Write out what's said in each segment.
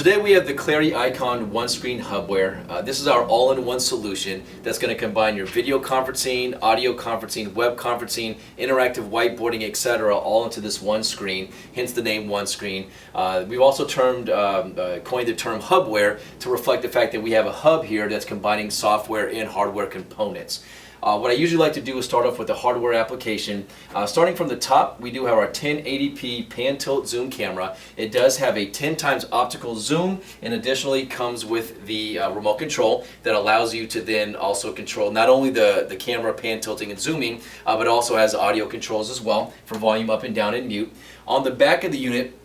today we have the Clarity Icon OneScreen hubware. This is our all-in-one solution that's going to combine your video conferencing, audio conferencing, web conferencing, interactive whiteboarding, etc. all into this one screen, hence the name OneScreen. We've also coined the term hubware to reflect the fact that we have a hub here that's combining software and hardware components. What I usually like to do is start off with the hardware application. Starting from the top, we do have our 1080p pan tilt zoom camera. It does have a 10 times optical zoom, and additionally comes with the remote control that allows you to then also control not only the camera pan tilting and zooming, but also has audio controls as well for volume up and down and mute. On the back of the unit,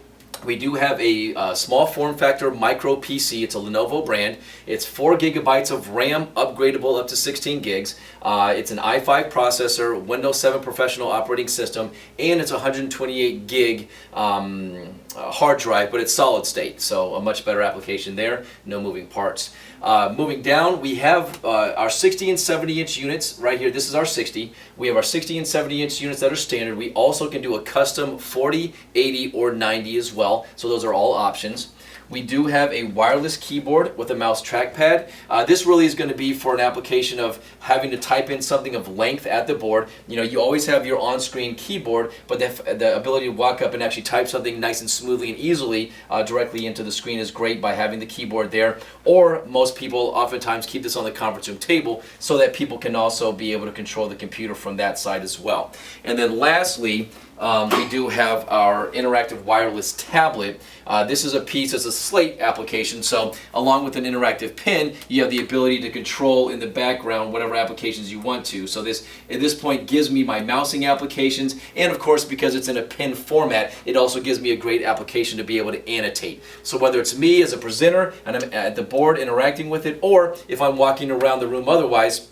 we do have a small form factor micro PC. It's a Lenovo brand. It's 4 gigabytes of RAM, upgradable up to 16 gigs. It's an i5 processor, Windows 7 professional operating system, and it's 128 gig hard drive, but it's solid state, so a much better application there. No moving parts. Moving down, we have our 60 and 70 inch units right here. This is our 60. We have our 60 and 70 inch units that are standard. We also can do a custom 40, 80, or 90 as well. So those are all options. We do have a wireless keyboard with a mouse trackpad. This really is going to be for an application of having to type in something of length at the board. You know, you always have your on-screen keyboard, but the ability to walk up and actually type something nice and smoothly and easily directly into the screen is great by having the keyboard there. Or most people oftentimes keep this on the conference room table so that people can also be able to control the computer from that side as well. And then lastly, we do have our interactive wireless tablet. This is a piece, it's a slate application, so along with an interactive pen, you have the ability to control in the background whatever applications you want to. So this, at this point, gives me my mousing applications, and of course, because it's in a pen format, it also gives me a great application to be able to annotate. So whether it's me as a presenter and I'm at the board interacting with it, or if I'm walking around the room otherwise,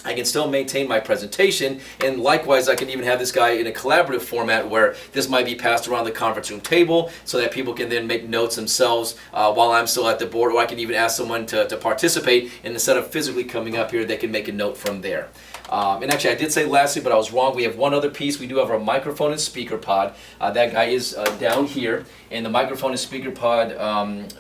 I can still maintain my presentation, and likewise I can even have this guy in a collaborative format where this might be passed around the conference room table so that people can then make notes themselves while I'm still at the board, or I can even ask someone to participate, and instead of physically coming up here, they can make a note from there. And actually I did say lastly, but I was wrong, we have one other piece. We do have our microphone and speaker pod. That guy is down here, and the microphone and speaker pod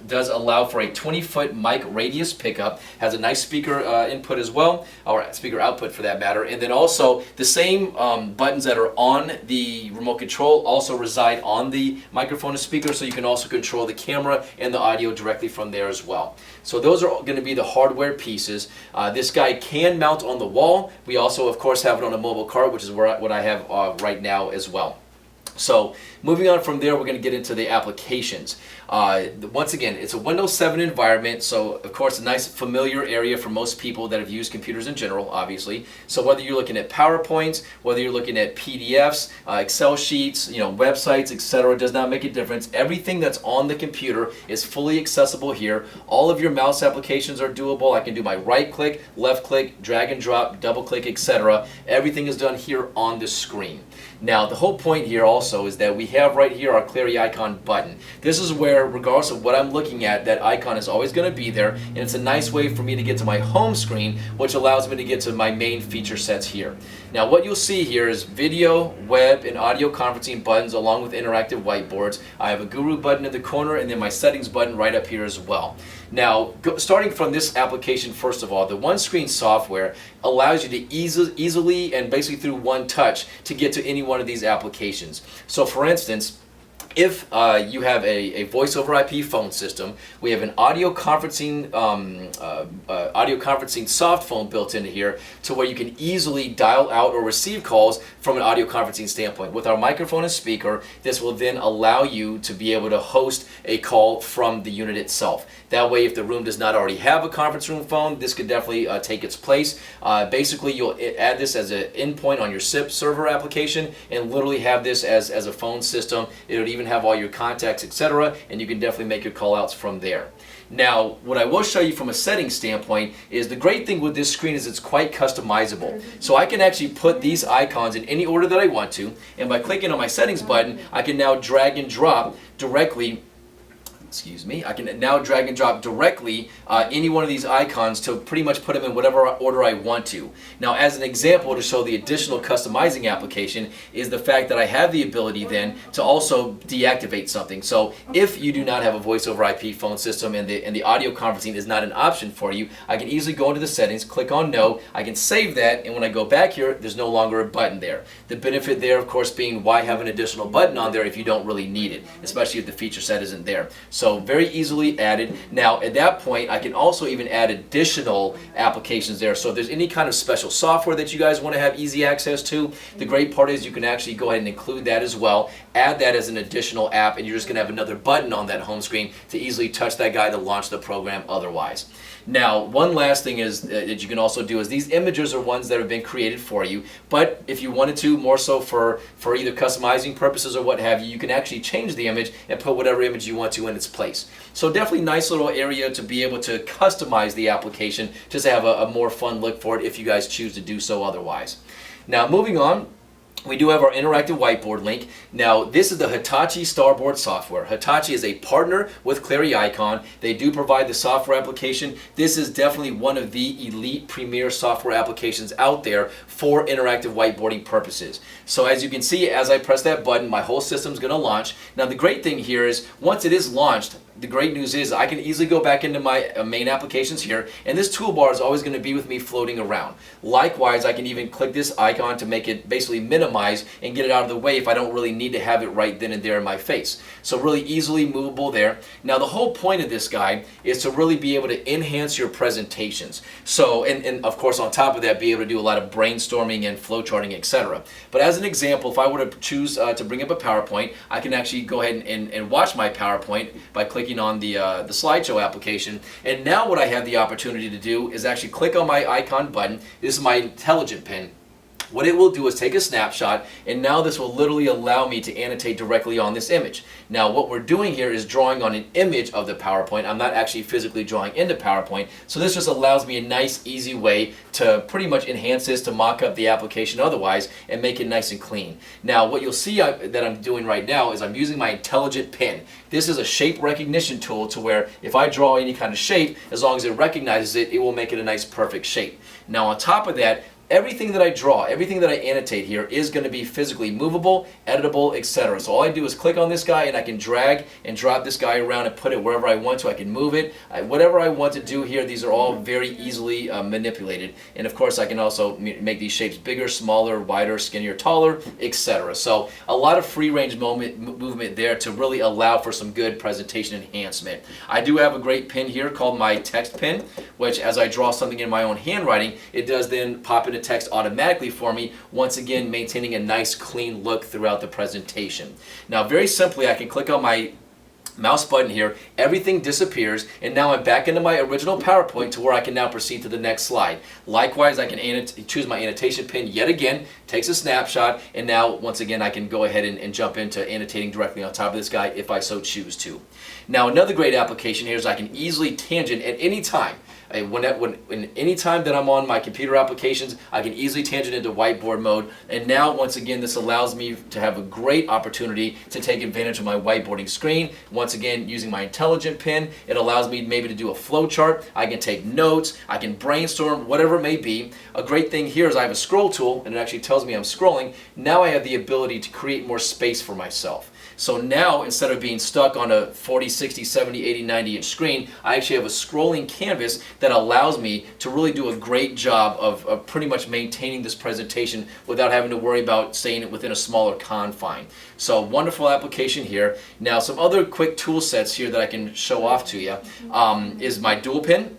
does allow for a 20-foot mic radius pickup, has a nice speaker input as well, or speaker output for that matter, and then also the same buttons that are on the remote control also reside on the microphone and speaker, so you can also control the camera and the audio directly from there as well. So those are going to be the hardware pieces. This guy can mount on the wall. We also of course have it on a mobile cart, which is what I have right now as well. So moving on from there, we're going to get into the applications. Once again, it's a Windows 7 environment, so of course a nice familiar area for most people that have used computers in general, obviously. So whether you're looking at PowerPoints, whether you're looking at PDFs, Excel sheets, websites, etc., does not make a difference. Everything that's on the computer is fully accessible here. All of your mouse applications are doable. I can do my right click, left click, drag and drop, double click, etc. Everything is done here on the screen. Now the whole point here also is that we have right here our Clarity Icon button. This is where, regardless of what I'm looking at, that icon is always going to be there, and it's a nice way for me to get to my home screen, which allows me to get to my main feature sets here. Now what you'll see here is video, web, and audio conferencing buttons along with interactive whiteboards. I have a guru button in the corner, and then my settings button right up here as well. Now, starting from this application, first of all, the OneScreen software allows you to easily and basically through one touch to get to any one of these applications. So for instance, if you have a voice over IP phone system, we have an audio conferencing soft phone built into here to where you can easily dial out or receive calls from an audio conferencing standpoint. With our microphone and speaker, this will then allow you to be able to host a call from the unit itself. That way, if the room does not already have a conference room phone, this could definitely take its place. Basically, you'll add this as an endpoint on your SIP server application and literally have this as a phone system. It would even have all your contacts, etc., and you can definitely make your call outs from there. Now, what I will show you from a settings standpoint is the great thing with this screen is it's quite customizable. So I can actually put these icons in any order that I want to, and by clicking on my settings button, I can now drag and drop directly excuse me, I can now drag and drop directly any one of these icons to pretty much put them in whatever order I want to. Now, as an example to show the additional customizing application is the fact that I have the ability then to also deactivate something. So if you do not have a voice over IP phone system and the audio conferencing is not an option for you, I can easily go into the settings, click on no, I can save that, and when I go back here, there's no longer a button there. The benefit there, of course, being why have an additional button on there if you don't really need it, especially if the feature set isn't there. So very easily added. Now at that point I can also even add additional applications there. So if there's any kind of special software that you guys want to have easy access to, the great part is you can actually go ahead and include that as well. Add that as an additional app, and you're just going to have another button on that home screen to easily touch that guy to launch the program otherwise. Now, one last thing is that you can also do is these images are ones that have been created for you, but if you wanted to, more so for either customizing purposes or what have you, you can actually change the image and put whatever image you want to in its place. So definitely nice little area to be able to customize the application, just to have a more fun look for it if you guys choose to do so otherwise. Now, moving on, we do have our interactive whiteboard link. Now, this is the Hitachi Starboard software. Hitachi is a partner with Clary Icon. They do provide the software application. This is definitely one of the elite premier software applications out there for interactive whiteboarding purposes. So as you can see, as I press that button, my whole system's going to launch. Now, the great thing here is once it is launched, the great news is I can easily go back into my main applications here, and this toolbar is always going to be with me floating around. Likewise, I can even click this icon to make it basically minimize and get it out of the way if I don't really need to have it right then and there in my face. So really easily movable there. Now the whole point of this guy is to really be able to enhance your presentations. So, and of course on top of that, be able to do a lot of brainstorming and flowcharting, etc. But as an example, if I were to choose to bring up a PowerPoint, I can actually go ahead and watch my PowerPoint by clicking on the slideshow application. And now what I have the opportunity to do is actually click on my icon button. This is my intelligent pin. What it will do is take a snapshot, and now this will literally allow me to annotate directly on this image. Now what we're doing here is drawing on an image of the PowerPoint. I'm not actually physically drawing into PowerPoint, so this just allows me a nice easy way to pretty much enhance this, to mock up the application otherwise and make it nice and clean. Now what you'll see that I'm doing right now is I'm using my intelligent pin. This is a shape recognition tool to where if I draw any kind of shape, as long as it recognizes it, it will make it a nice perfect shape. Now on top of that, everything that I draw, everything that I annotate here is going to be physically movable, editable, etc. So all I do is click on this guy and I can drag and drop this guy around and put it wherever I want to. I can move it. Whatever I want to do here, these are all very easily manipulated. And of course I can also make these shapes bigger, smaller, wider, skinnier, taller, etc. So a lot of free range movement there to really allow for some good presentation enhancement. I do have a great pin here called my text pin, which as I draw something in my own handwriting, it does then pop into text automatically for me, once again maintaining a nice clean look throughout the presentation. Now very simply I can click on my mouse button here, everything disappears, and now I'm back into my original PowerPoint to where I can now proceed to the next slide. Likewise, I can choose my annotation pin yet again, takes a snapshot, and now once again I can go ahead and jump into annotating directly on top of this guy if I so choose to. Now another great application here is I can easily tangent at any time. Any time that I'm on my computer applications, I can easily tangent into whiteboard mode. And now, once again, this allows me to have a great opportunity to take advantage of my whiteboarding screen. Once again, using my intelligent pin, it allows me maybe to do a flow chart. I can take notes. I can brainstorm, whatever it may be. A great thing here is I have a scroll tool, and it actually tells me I'm scrolling. Now I have the ability to create more space for myself. So now, instead of being stuck on a 40, 60, 70, 80, 90 inch screen, I actually have a scrolling canvas that allows me to really do a great job of pretty much maintaining this presentation without having to worry about staying within a smaller confine. So wonderful application here. Now some other quick tool sets here that I can show off to you is my dual pin.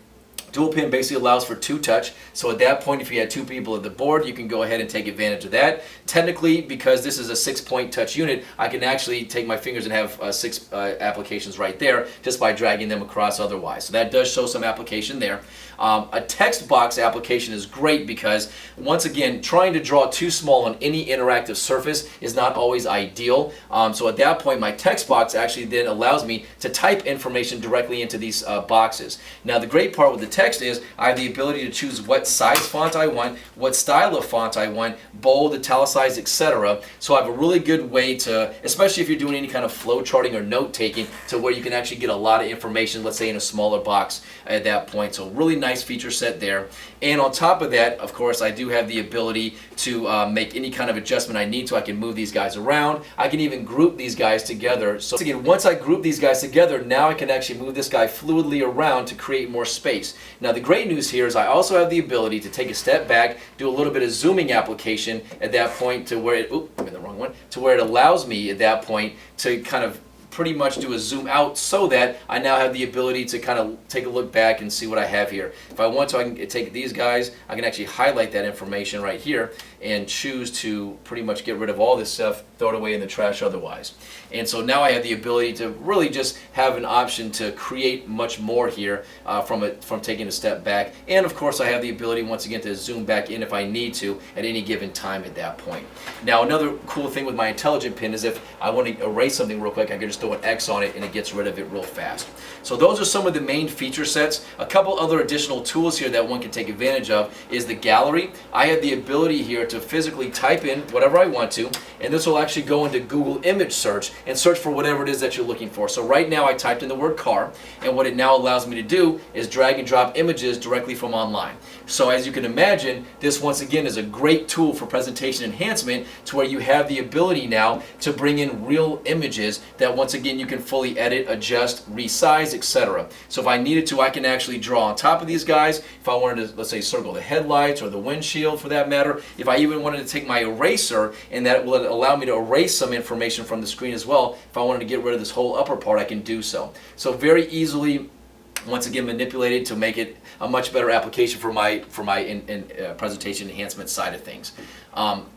Dual pin basically allows for two-touch, so at that point if you had two people at the board, you can go ahead and take advantage of that. Technically, because this is a 6-point touch unit, I can actually take my fingers and have 6 applications right there just by dragging them across otherwise. So that does show some application there. A text box application is great because, once again, trying to draw too small on any interactive surface is not always ideal. So at that point, my text box actually then allows me to type information directly into these boxes. Now the great part with the text text is, I have the ability to choose what size font I want, what style of font I want, bold, italicized, etc. So I have a really good way to, especially if you're doing any kind of flow charting or note taking, to where you can actually get a lot of information, let's say in a smaller box at that point. So really nice feature set there. And on top of that, of course, I do have the ability to make any kind of adjustment I need to. I can move these guys around. I can even group these guys together. So again, once I group these guys together, now I can actually move this guy fluidly around to create more space. Now the great news here is I also have the ability to take a step back, do a little bit of zooming application at that point to where it, I'm in the wrong one, to where it allows me at that point to kind of pretty much do a zoom out, so that I now have the ability to kind of take a look back and see what I have here. If I want to, I can take these guys, I can actually highlight that information right here and choose to pretty much get rid of all this stuff, throw it away in the trash otherwise. And so now I have the ability to really just have an option to create much more here from taking a step back. And of course I have the ability once again to zoom back in if I need to at any given time at that point. Now another cool thing with my intelligent pin is if I want to erase something real quick, I can just throw an X on it and it gets rid of it real fast. So those are some of the main feature sets. A couple other additional tools here that one can take advantage of is the gallery. I have the ability here to physically type in whatever I want to, and this will actually go into Google image search and search for whatever it is that you're looking for. So right now I typed in the word car, and what it now allows me to do is drag and drop images directly from online. So as you can imagine, this once again is a great tool for presentation enhancement, to where you have the ability now to bring in real images that once again you can fully edit, adjust, resize, etc. So if I needed to, I can actually draw on top of these guys. If I wanted to, let's say, circle the headlights or the windshield for that matter. If I even wanted to take my eraser, and that will allow me to erase some information from the screen as well. If I wanted to get rid of this whole upper part, I can do so. So very easily, once again, manipulated to make it a much better application for my presentation enhancement side of things.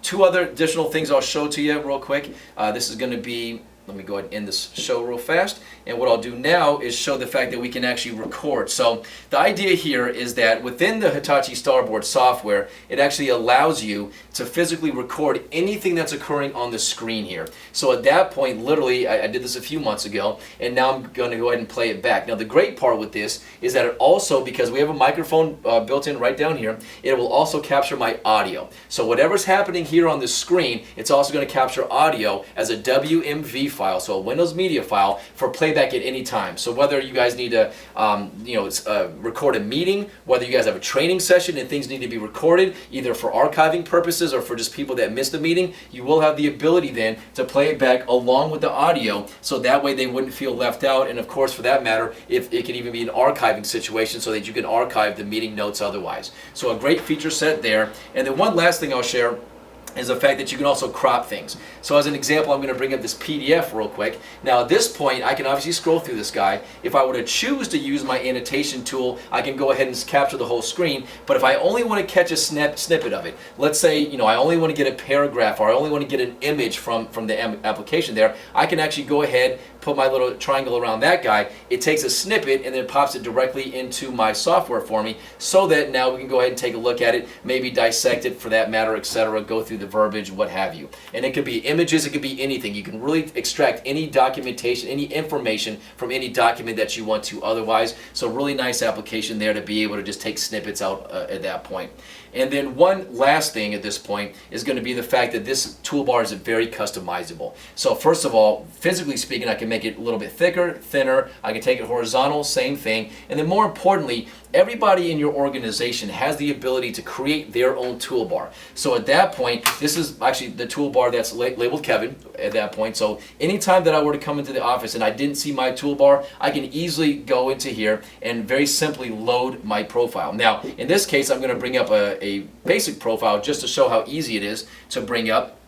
Two other additional things I'll show to you real quick. This is going to be, let me go ahead and end this show real fast. And what I'll do now is show the fact that we can actually record. So the idea here is that within the Hitachi Starboard software, it actually allows you to physically record anything that's occurring on the screen here. So at that point, literally, I did this a few months ago, and now I'm going to go ahead and play it back. Now the great part with this is that it also, because we have a microphone built in right down here, it will also capture my audio. So whatever's happening here on the screen, it's also going to capture audio as a WMV file, so a Windows Media file, for playback at any time. So whether you guys need to record a meeting, whether you guys have a training session and things need to be recorded, either for archiving purposes or for just people that missed the meeting, you will have the ability then to play it back along with the audio, so that way they wouldn't feel left out. And of course, for that matter, if it can even be an archiving situation, so that you can archive the meeting notes otherwise. So a great feature set there. And then one last thing I'll share is the fact that you can also crop things. So as an example, I'm going to bring up this PDF real quick. Now at this point, I can obviously scroll through this guy. If I were to choose to use my annotation tool, I can go ahead and capture the whole screen. But if I only want to catch a snippet of it, let's say I only want to get a paragraph, or I only want to get an image from the application there, I can actually go ahead, put my little triangle around that guy. It takes a snippet and then pops it directly into my software for me, so that now we can go ahead and take a look at it, maybe dissect it for that matter, etc., go through the verbiage, what have you. And it could be images, it could be anything. You can really extract any documentation, any information from any document that you want to otherwise. So really nice application there to be able to just take snippets out at that point. And then one last thing at this point is going to be the fact that this toolbar is very customizable. So first of all, physically speaking, I can make it a little bit thicker, thinner. I can take it horizontal, same thing. And then more importantly, everybody in your organization has the ability to create their own toolbar. So at that point, this is actually the toolbar that's labeled Kevin at that point. So anytime that I were to come into the office and I didn't see my toolbar, I can easily go into here and very simply load my profile. Now, in this case, I'm going to bring up a basic profile just to show how easy it is to bring up.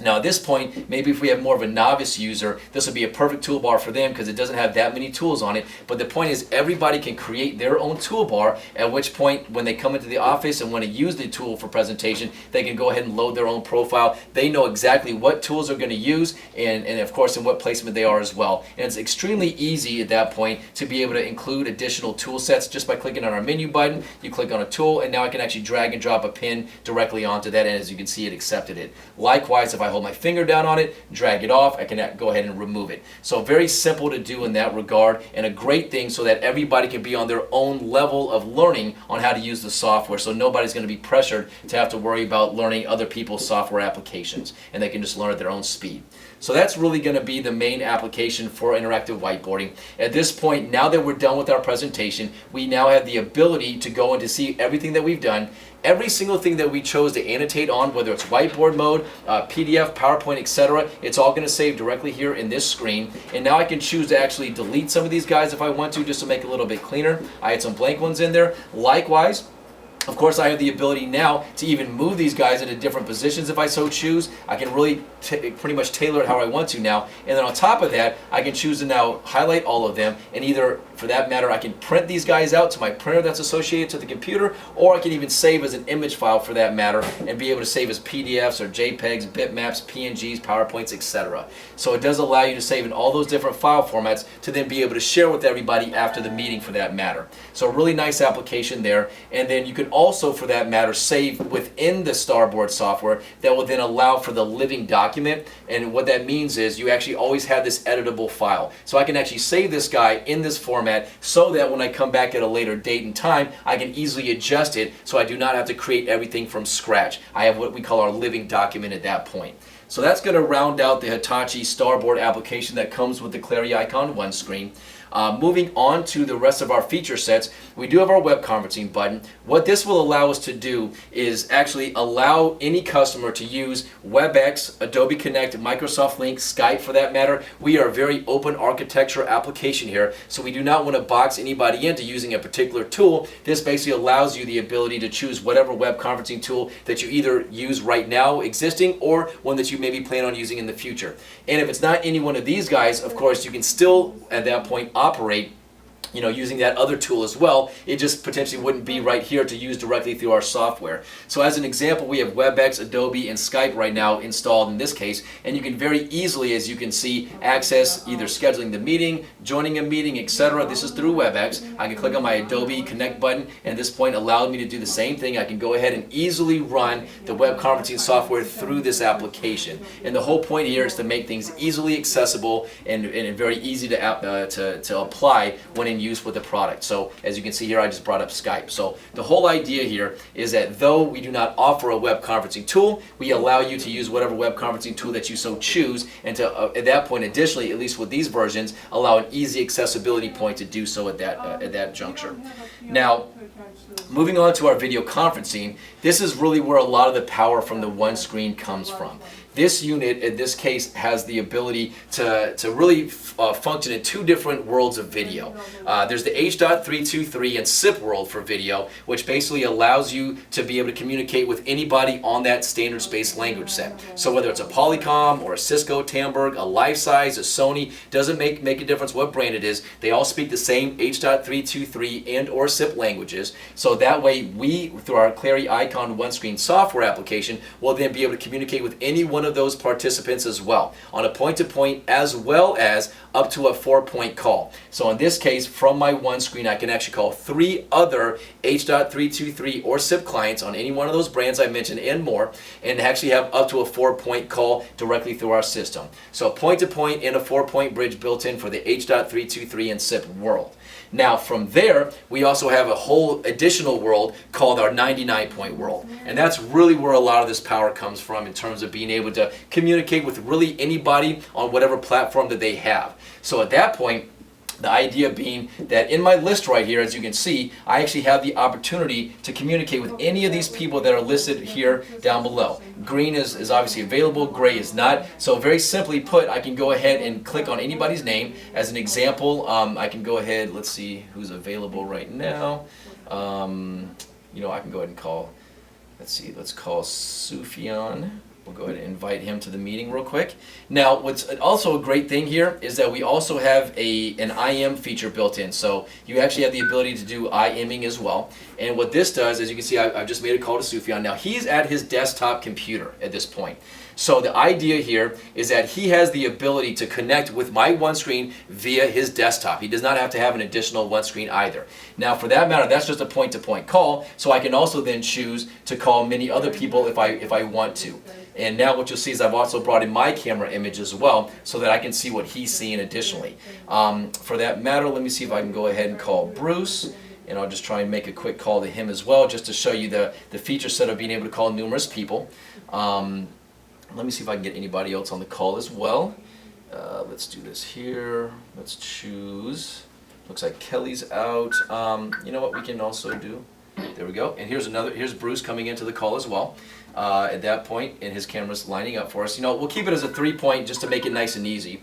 Now at this point, maybe if we have more of a novice user, this would be a perfect toolbar for them because it doesn't have that many tools on it. But the point is, everybody can create their own toolbar, at which point when they come into the office and want to use the tool for presentation, they can go ahead and load their own profile. They know exactly what tools they're going to use, and of course in what placement they are as well. And it's extremely easy at that point to be able to include additional tool sets just by clicking on our menu button. You click on a tool, and now I can actually drag and drop a pin directly onto that, and as you can see, it accepted it. Likewise, if I I hold my finger down on it, drag it off, I can go ahead and remove it. So very simple to do in that regard, and a great thing so that everybody can be on their own level of learning on how to use the software, so nobody's going to be pressured to have to worry about learning other people's software applications, and they can just learn at their own speed. So that's really going to be the main application for interactive whiteboarding. At this point, now that we're done with our presentation, we now have the ability to go and to see everything that we've done. Every single thing that we chose to annotate on, whether it's whiteboard mode, PDF, PowerPoint, etc., it's all going to save directly here in this screen. And now I can choose to actually delete some of these guys if I want to, just to make it a little bit cleaner. I had some blank ones in there. Likewise, of course, I have the ability now to even move these guys into different positions if I so choose. I can really pretty much tailor it how I want to now. And then on top of that, I can choose to now highlight all of them, and either, for that matter, I can print these guys out to my printer that's associated to the computer, or I can even save as an image file for that matter, and be able to save as PDFs or JPEGs, bitmaps, PNGs, PowerPoints, etc. So it does allow you to save in all those different file formats to then be able to share with everybody after the meeting for that matter. So a really nice application there. And then you can also, for that matter, save within the Starboard software that will then allow for the living document. And what that means is you actually always have this editable file. So I can actually save this guy in this format so that when I come back at a later date and time, I can easily adjust it so I do not have to create everything from scratch. I have what we call our living document at that point. So that's going to round out the Hitachi Starboard application that comes with the Clary Icon OneScreen. Moving on to the rest of our feature sets, we do have our web conferencing button. What this will allow us to do is actually allow any customer to use WebEx, Adobe Connect, Microsoft Link, Skype for that matter. We are a very open architecture application here, so we do not want to box anybody into using a particular tool. This basically allows you the ability to choose whatever web conferencing tool that you either use right now existing or one that you maybe plan on using in the future. And if it's not any one of these guys, of course, you can still at that point operate using that other tool as well. It just potentially wouldn't be right here to use directly through our software. So as an example, we have WebEx, Adobe, and Skype right now installed in this case, and you can very easily, as you can see, access either scheduling the meeting, joining a meeting, etc. This is through WebEx. I can click on my Adobe Connect button, and at this point allowed me to do the same thing. I can go ahead and easily run the web conferencing software through this application. And the whole point here is to make things easily accessible and very easy to apply when in use with the product. So as you can see here, I just brought up Skype. So the whole idea here is that though we do not offer a web conferencing tool, we allow you to use whatever web conferencing tool that you so choose, and to at that point, additionally, at least with these versions, allow an easy accessibility point to do so at that juncture. Now, moving on to our video conferencing, this is really where a lot of the power from the OneScreen comes from. This unit, in this case, has the ability to really function in two different worlds of video. There's the H.323 and SIP world for video, which basically allows you to be able to communicate with anybody on that standard space language set. So whether it's a Polycom or a Cisco Tamberg, a Lifesize, a Sony, doesn't make a difference what brand it is. They all speak the same H.323 and or SIP languages. So that way we, through our Clary Icon OneScreen software application, will then be able to communicate with any one of those participants as well, on a point-to-point as well as up to a 4-point call. So in this case, from my OneScreen, I can actually call 3 other H.323 or SIP clients on any one of those brands I mentioned and more, and actually have up to a 4-point call directly through our system. So point-to-point and a 4-point bridge built in for the H.323 and SIP world. Now from there, we also have a whole additional world called our 99-point world. And that's really where a lot of this power comes from in terms of being able to communicate with really anybody on whatever platform that they have. So at that point, the idea being that in my list right here, as you can see, I actually have the opportunity to communicate with any of these people that are listed here down below. Green is obviously available, gray is not. So very simply put, I can go ahead and click on anybody's name. As an example, I can go ahead, let's see who's available right now. I can go ahead and call, let's call Sufyan. We'll go ahead and invite him to the meeting real quick. Now, what's also a great thing here is that we also have an IM feature built in. So you actually have the ability to do IMing as well. And what this does, as you can see, I've just made a call to Sufyan. Now, he's at his desktop computer at this point. So the idea here is that he has the ability to connect with my OneScreen via his desktop. He does not have to have an additional OneScreen either. Now for that matter, that's just a point-to-point call, so I can also then choose to call many other people if I want to. And now what you'll see is I've also brought in my camera image as well so that I can see what he's seeing additionally. For that matter, let me see if I can go ahead and call Bruce. And I'll just try and make a quick call to him as well, just to show you the feature set of being able to call numerous people. Let me see if I can get anybody else on the call as well. Let's do this here. Let's choose. Looks like Kelly's out. You know what we can also do? There we go. And here's Bruce coming into the call as well. At that point, and his camera's lining up for us. You know, we'll keep it as a 3-point just to make it nice and easy.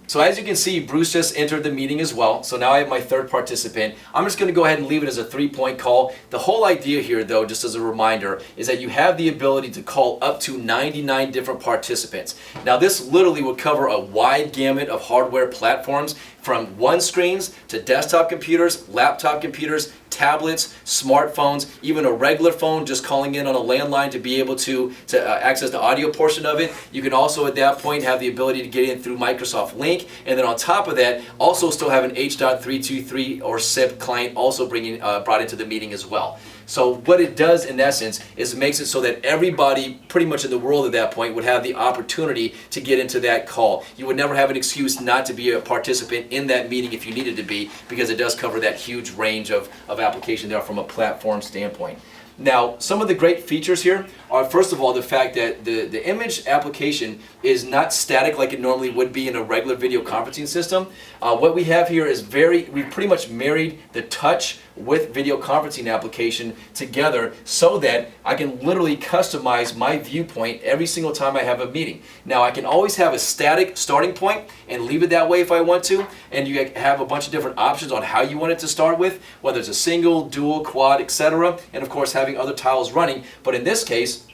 So as you can see, Bruce just entered the meeting as well. So now I have my third participant. I'm just going to go ahead and leave it as a 3-point call. The whole idea here, though, just as a reminder, is that you have the ability to call up to 99 different participants. Now this literally would cover a wide gamut of hardware platforms, from OneScreens to desktop computers, laptop computers, tablets, smartphones, even a regular phone just calling in on a landline to be able to access the audio portion of it. You can also at that point have the ability to get in through Microsoft Link, and then on top of that also still have an H.323 or SIP client also brought into the meeting as well. So what it does in essence is makes it so that everybody pretty much in the world at that point would have the opportunity to get into that call. You would never have an excuse not to be a participant in that meeting if you needed to be, because it does cover that huge range of application there from a platform standpoint. Now, some of the great features here are, first of all, the fact that the image application is not static like it normally would be in a regular video conferencing system. What we have here is we've pretty much married the touch with video conferencing application together so that I can literally customize my viewpoint every single time I have a meeting. Now, I can always have a static starting point and leave it that way if I want to, and you have a bunch of different options on how you want it to start with, whether it's a single, dual, quad, etc., and of course having other tiles running. But in this case,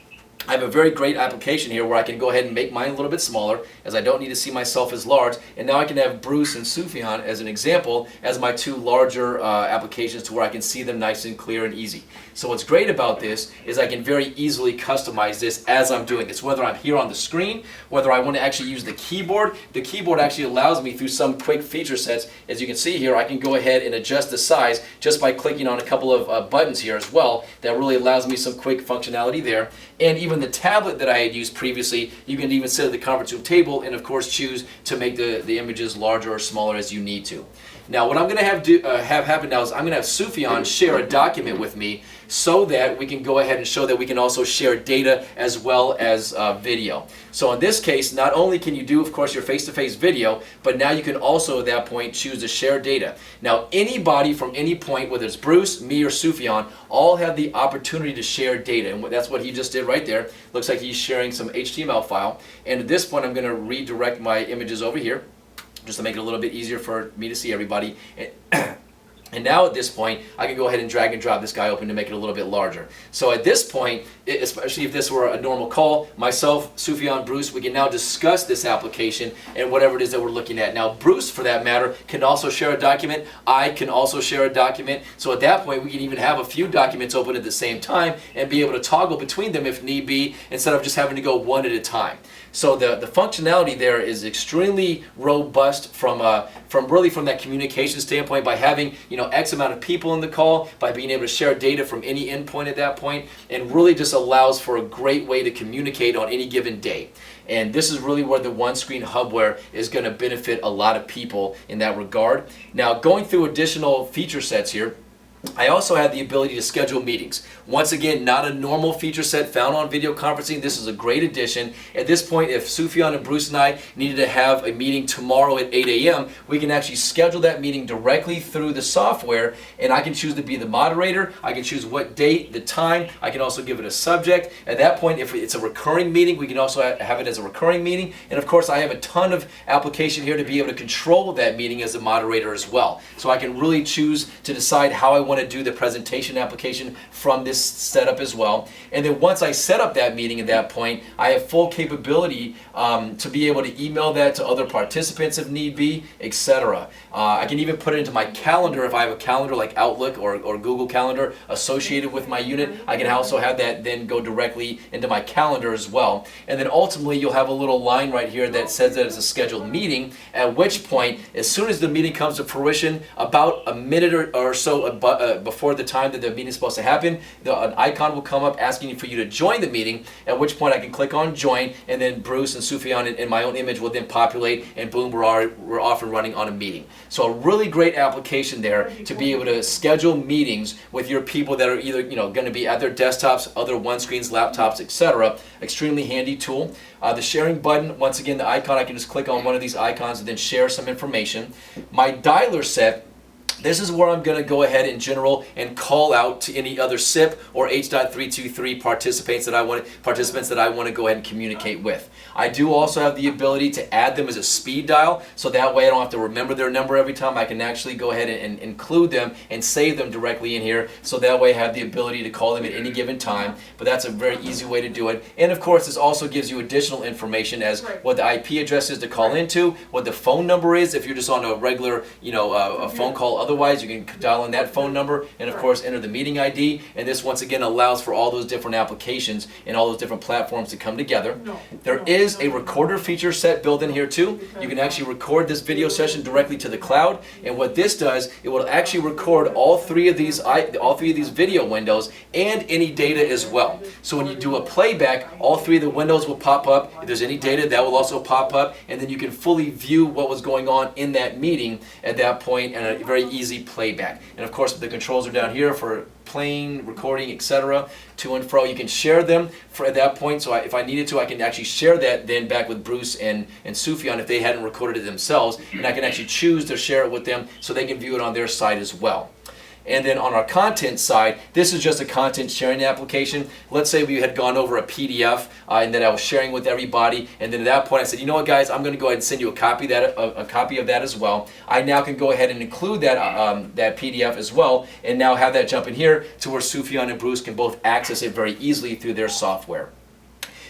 I have a very great application here where I can go ahead and make mine a little bit smaller, as I don't need to see myself as large. And now I can have Bruce and Sufyan as an example as my two larger applications, to where I can see them nice and clear and easy. So what's great about this is I can very easily customize this as I'm doing this, whether I'm here on the screen, whether I want to actually use the keyboard. The keyboard actually allows me, through some quick feature sets, as you can see here, I can go ahead and adjust the size just by clicking on a couple of buttons here as well. That really allows me some quick functionality there. And even the tablet that I had used previously, you can even sit at the conference room table and of course choose to make the images larger or smaller as you need to. Now what I'm going to have happen now is I'm going to have Sufyan share a document with me so that we can go ahead and show that we can also share data as well as video. So in this case, not only can you do, of course, your face-to-face video, but now you can also at that point choose to share data. Now anybody from any point, whether it's Bruce, me, or Sufyan, all have the opportunity to share data, and that's what he just did right there. Looks like he's sharing some HTML file, and at this point I'm going to redirect my images over here just to make it a little bit easier for me to see everybody. And now at this point, I can go ahead and drag and drop this guy open to make it a little bit larger. So at this point, especially if this were a normal call, myself, Sufyan, Bruce, we can now discuss this application and whatever it is that we're looking at. Now Bruce, for that matter, can also share a document. I can also share a document. So at that point, we can even have a few documents open at the same time and be able to toggle between them if need be, instead of just having to go one at a time. So the functionality there is extremely robust from that communication standpoint, by having X amount of people in the call, by being able to share data from any endpoint at that point, and really just allows for a great way to communicate on any given day. And this is really where the OneScreen hubware is going to benefit a lot of people in that regard. Now, going through additional feature sets here, I also have the ability to schedule meetings. Once again, not a normal feature set found on video conferencing. This is a great addition. At this point, if Sufyan and Bruce and I needed to have a meeting tomorrow at 8 a.m., we can actually schedule that meeting directly through the software, and I can choose to be the moderator. I can choose what date, the time. I can also give it a subject. At that point, if it's a recurring meeting, we can also have it as a recurring meeting. And of course, I have a ton of application here to be able to control that meeting as a moderator as well. So I can really choose to decide how I want to do the presentation application from this setup as well. And then once I set up that meeting at that point, I have full capability to be able to email that to other participants if need be, etc. I can even put it into my calendar if I have a calendar like Outlook or Google Calendar associated with my unit. I can also have that then go directly into my calendar as well. And then ultimately you'll have a little line right here that says that it's a scheduled meeting, at which point, as soon as the meeting comes to fruition, about a minute or so before the time that the meeting is supposed to happen, an icon will come up asking for you to join the meeting, at which point I can click on join, and then Bruce and Sufyan and my own image will then populate, and boom, we're off and running on a meeting. So a really great application there to be able to schedule meetings with your people that are either going to be at their desktops, other OneScreens, laptops, etc. Extremely handy tool. The sharing button, once again, the icon, I can just click on one of these icons and then share some information. My dialer set, this is where I'm going to go ahead in general and call out to any other SIP or H.323 participants that I want to go ahead and communicate with. I do also have the ability to add them as a speed dial, so that way I don't have to remember their number every time. I can actually go ahead and include them and save them directly in here, so that way I have the ability to call them at any given time. But that's a very easy way to do it. And of course, this also gives you additional information as what the IP address is to call into, what the phone number is if you're just on a regular, a phone call. Otherwise, you can dial in that phone number and, of course, enter the meeting ID. And this, once again, allows for all those different applications and all those different platforms to come together. There is a recorder feature set built in here, too. You can actually record this video session directly to the cloud. And what this does, it will actually record all three of these video windows and any data as well. So when you do a playback, all three of the windows will pop up. If there's any data, that will also pop up. And then you can fully view what was going on in that meeting at that point, and a very easy playback. And of course, the controls are down here for playing, recording, etc. to and fro. You can share them at that point. So if I needed to, I can actually share that then back with Bruce and Sufyan if they hadn't recorded it themselves, and I can actually choose to share it with them so they can view it on their side as well. And then on our content side, this is just a content sharing application. Let's say we had gone over a PDF and that I was sharing with everybody, and then at that point I said, you know what, guys, I'm going to go ahead and send you a copy of that as well. I now can go ahead and include that PDF as well, and now have that jump in here to where Sufyan and Bruce can both access it very easily through their software.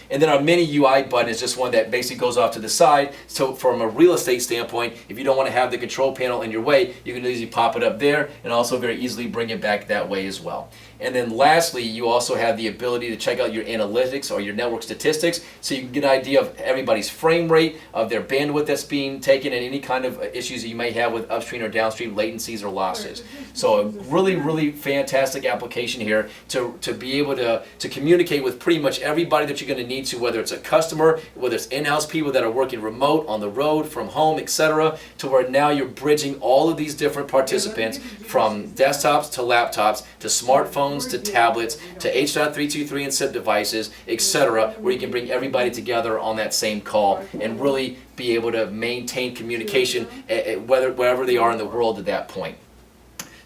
And then our mini UI button is just one that basically goes off to the side. So from a real estate standpoint, if you don't want to have the control panel in your way, you can easily pop it up there and also very easily bring it back that way as well. And then lastly, you also have the ability to check out your analytics or your network statistics, so you can get an idea of everybody's frame rate, of their bandwidth that's being taken, and any kind of issues that you may have with upstream or downstream latencies or losses. So a really, really fantastic application here to be able to communicate with pretty much everybody that you're going to need to, whether it's a customer, whether it's in-house people that are working remote, on the road, from home, etc., to where now you're bridging all of these different participants from desktops to laptops to smartphones to tablets to H.323 and SIP devices, etc., where you can bring everybody together on that same call and really be able to maintain communication wherever they are in the world at that point.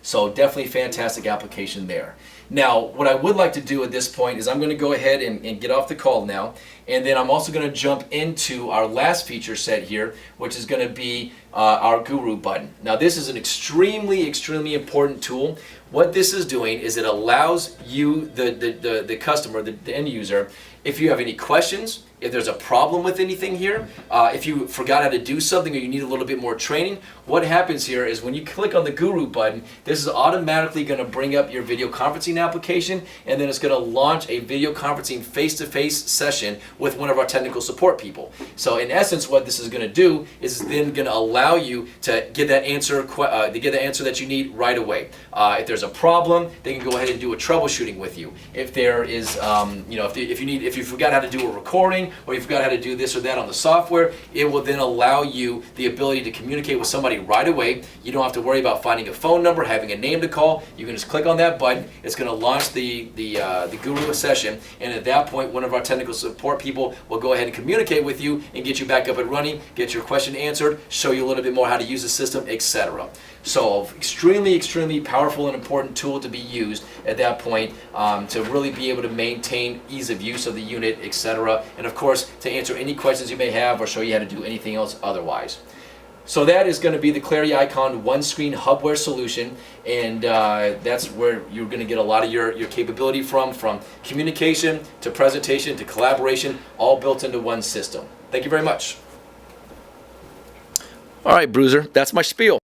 So definitely fantastic application there. Now, what I would like to do at this point is I'm going to go ahead and get off the call now, and then I'm also going to jump into our last feature set here, which is going to be our Guru button. Now, this is an extremely, extremely important tool. What this is doing is it allows you, the customer, the end user, if you have any questions, if there's a problem with anything here, if you forgot how to do something or you need a little bit more training, what happens here is when you click on the Guru button, this is automatically going to bring up your video conferencing application, and then it's going to launch a video conferencing face-to-face session with one of our technical support people. So in essence, what this is going to do is then going to allow you to get that answer, that you need right away. If there's a problem, they can go ahead and do a troubleshooting with you. If there is, if you forgot how to do a recording, or you forgot how to do this or that on the software, it will then allow you the ability to communicate with somebody right away. You don't have to worry about finding a phone number, having a name to call. You can just click on that button. It's going to launch the Guru session, and at that point, one of our technical support people will go ahead and communicate with you and get you back up and running, get your question answered, show you a little bit more how to use the system, etc. So extremely, extremely powerful and important tool to be used at that point to really be able to maintain ease of use of the unit, etc. And of course, to answer any questions you may have or show you how to do anything else otherwise. So that is going to be the Clarity Icon OneScreen hubware solution, and that's where you're going to get a lot of your capability from communication to presentation to collaboration, all built into one system. Thank you very much. All right, Bruiser, that's my spiel.